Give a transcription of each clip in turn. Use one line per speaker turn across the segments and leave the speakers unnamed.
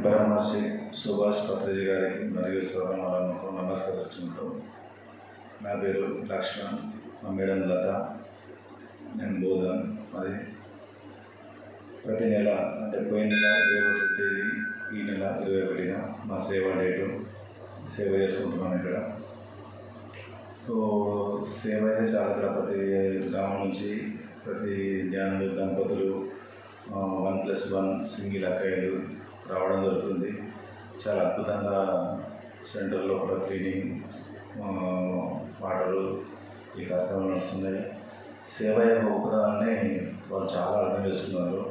బ్రహ్మర్షి సుభాష్ పత్రిజీ గారికి మరియు సోదరులకు నమస్కరిస్తుంటూ, నా పేరు లక్ష్మణ్, మా మేడం లత, నేను బోధన్. అది ప్రతి నెల అంటే పోయిన నెల 21 తేదీ, ఈ నెల 21న మా సేవా డేటు. సేవ చేసుకుంటున్నాను ఇక్కడ. సో సేవ అయితే చాలా ప్రతి గ్రామం నుంచి ప్రతి ధ్యానులు దంపతులు 1+1 సింగిల్ అక్కయ్యలు రావడం జరుగుతుంది. చాలా అద్భుతంగా సెంటర్లో కూడా క్లీనింగ్, వాటరు ఈ కార్యక్రమాలు నడుస్తున్నాయి. సేవ యొక్క గొప్పతనాన్ని వాళ్ళు చాలా అర్థం చేస్తున్నారు.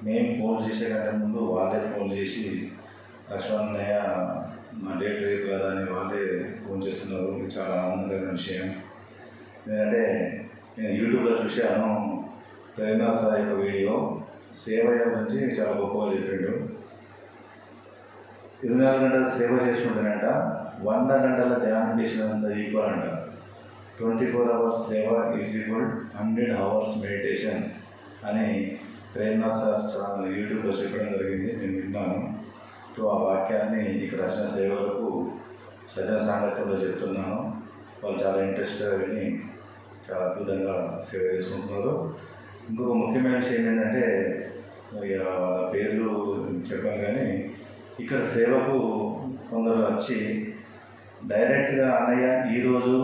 మేము ఫోన్ చేసే కంటే ముందు వాళ్ళే ఫోన్ చేసి లక్ష్మణయ్య మా డేట్ రేపు కదా అని వాళ్ళే ఫోన్ చేస్తున్నారు. ఇది చాలా ఆనందకరమైన విషయం. ఎందుకంటే నేను యూట్యూబ్లో చూశాను, ప్రేరణ సార్ యొక్క వీడియో సేవ గురించి చాలా గొప్పగా చెప్పిండు. 24 గంటలు సేవ చేసుకుంటానంట 100 గంటల ధ్యానం చేసినంత ఈక్వల్ అంట. 24 hours సేవ ఈజ్ ఈక్వల్ 100 hours మెడిటేషన్ అని ప్రేరణ సార్ చాలా యూట్యూబ్లో చెప్పడం జరిగింది. నేను విన్నాను. సో ఆ వాక్యాన్ని ఇక్కడ వచ్చిన సేవలకు సజన సాంగత్యంలో చెప్తున్నాను. వాళ్ళు చాలా ఇంట్రెస్ట్గా విని చాలా అద్భుతంగా సేవ చేసుకుంటున్నారు. ఇంకొక ముఖ్యమైన విషయం ఏంటంటే, వాళ్ళ పేర్లు చెప్పాను కానీ ఇక్కడ సేవకు కొందరు వచ్చి డైరెక్ట్గా అన్నయ్య ఈరోజు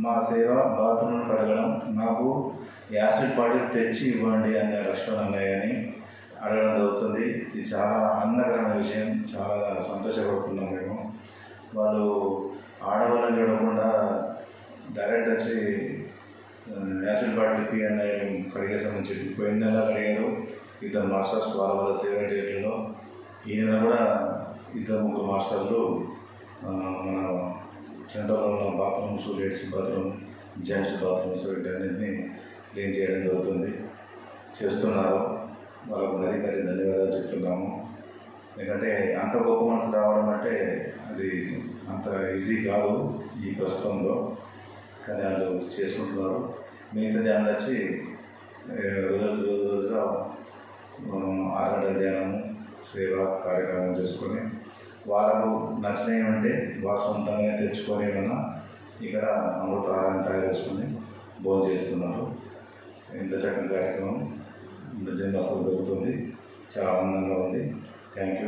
మా సేవ బాత్రూమ్ కడగడం, నాకు యాసిడ్ బాటిల్ తెచ్చి ఇవ్వండి అనే లక్ష్మణ్ అన్నయ్య అని అడగడం జరుగుతుంది. ఇది చాలా ఆనందకరమైన విషయం. చాలా సంతోషపడుతున్నాం మేము. వాళ్ళు ఆడవాళ్ళని చూడకుండా డైరెక్ట్ వచ్చి యాసిడ్ బాటిల్ ఇప్పి అన్నయ్య కడిగేసామని చెప్పి పోయిన నెల అడిగారు. 2 మాస్టర్స్ వాళ్ళ సేవ డేట్లలో. ఈ నెల కూడా 2-3 మాస్టర్లు మన సెంటర్లో ఉన్న bathrooms, ladies bathroom, gents bathrooms వీటన్నింటినీ క్లీన్ చేయడం జరుగుతుంది. చేస్తున్నారు. వాళ్ళకు మరీ ధన్యవాదాలు చెప్తున్నాము. ఎందుకంటే అంత గొప్ప మనసు రావడం అంటే అది అంత ఈజీ కాదు ఈ ప్రస్తుతంలో. కానీ వాళ్ళు చేసుకుంటున్నారు. మిగతా ధ్యానం వచ్చి రోజుగా 6 గంటల ధ్యానము సేవ కార్యక్రమం చేసుకొని వాళ్ళకు నచ్చినవి ఉంటే వాళ్ళు సొంతంగా తెచ్చుకొని ఏమన్నా ఇక్కడ అమృత ఆహారం తయారు చేసుకొని భోజనం చేస్తున్నారు. ఇంత చక్కని కార్యక్రమం జన్మస్థలం జరుగుతుంది. చాలా ఆనందంగా ఉంది. Thank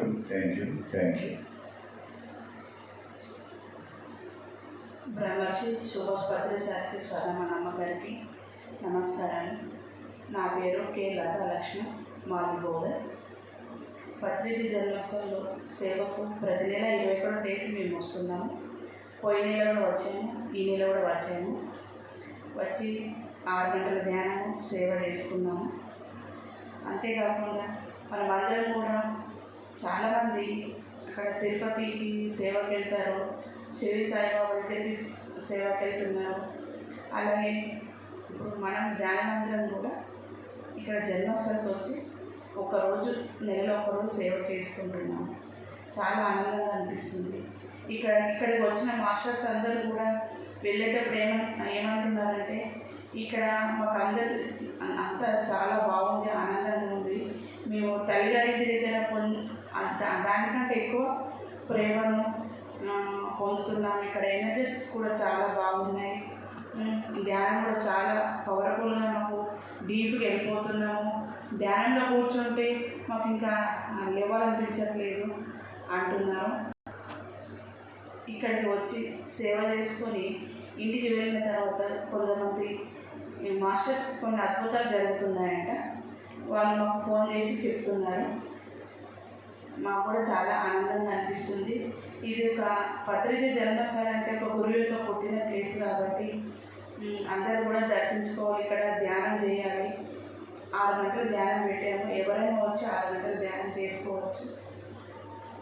you.
బ్రహ్మర్షి సుభాష్ పత్రిజీ సార్కి, స్వర్ణమ్మ గారికి నమస్కారాలు. నా పేరు కె లత లక్ష్మణ్, మాది బోధన్. పత్రిజీ జన్మస్థలంలో సేవకు ప్రతి నెల 21వ డేట్ మేము వస్తున్నాము. పోయిన నెల కూడా వచ్చాము, ఈ నెల కూడా వచ్చాము. వచ్చి 6 గంటల ధ్యానము సేవ చేసుకున్నాము. అంతేకాకుండా మనమందరం కూడా చాలామంది అక్కడ తిరుపతికి సేవకి వెళ్తారు, షిరిడి సాయిబాబా దగ్గరికి సేవకి వెళ్తున్నారు. అలాగే ఇప్పుడు మనం ధ్యానమందరం కూడా ఇక్కడ జన్మస్థలికి వచ్చి నెలలో ఒకరోజు సేవ చేసుకుంటున్నాము. చాలా ఆనందంగా అనిపిస్తుంది. ఇక్కడికి వచ్చిన మాస్టర్స్ అందరూ కూడా వెళ్ళేటప్పుడు ఏమంటున్నారంటే, ఇక్కడ మాకు అంతా చాలా బాగుంది, ఆనందంగా ఉంది. మేము తల్లిగారింటి దగ్గర దానికంటే ఎక్కువ ప్రేమను పొందుతున్నాము. ఇక్కడ ఎనర్జీస్ కూడా చాలా బాగున్నాయి. ధ్యానం కూడా చాలా పవర్ఫుల్గా మాకు డీప్గా వెళ్ళిపోతున్నాము. ధ్యానంలో కూర్చుంటే మాకు ఇంకా లేవాలనిపించట్లేదు అంటున్నారు. ఇక్కడికి వచ్చి సేవ చేసుకొని ఇంటికి వెళ్ళిన తర్వాత కొంతమంది మాస్టర్స్ కొన్ని అద్భుతాలు జరుగుతున్నాయంట. వాళ్ళు మాకు ఫోన్ చేసి చెప్తున్నారు. మాకు కూడా చాలా ఆనందంగా అనిపిస్తుంది. ఇది ఒక పత్రిజీ జన్మస్థలం అంటే ఒక గురువు యొక్క పుట్టిన ప్లేస్ కాబట్టి అందరూ కూడా దర్శించుకోవాలి, ఇక్కడ ధ్యానం చేయాలి. 6 గంటలు ధ్యానం పెట్టాము. ఎవరైనా వచ్చి 6 గంటలు ధ్యానం చేసుకోవచ్చు.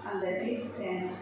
అందరికీ థ్యాంక్స్.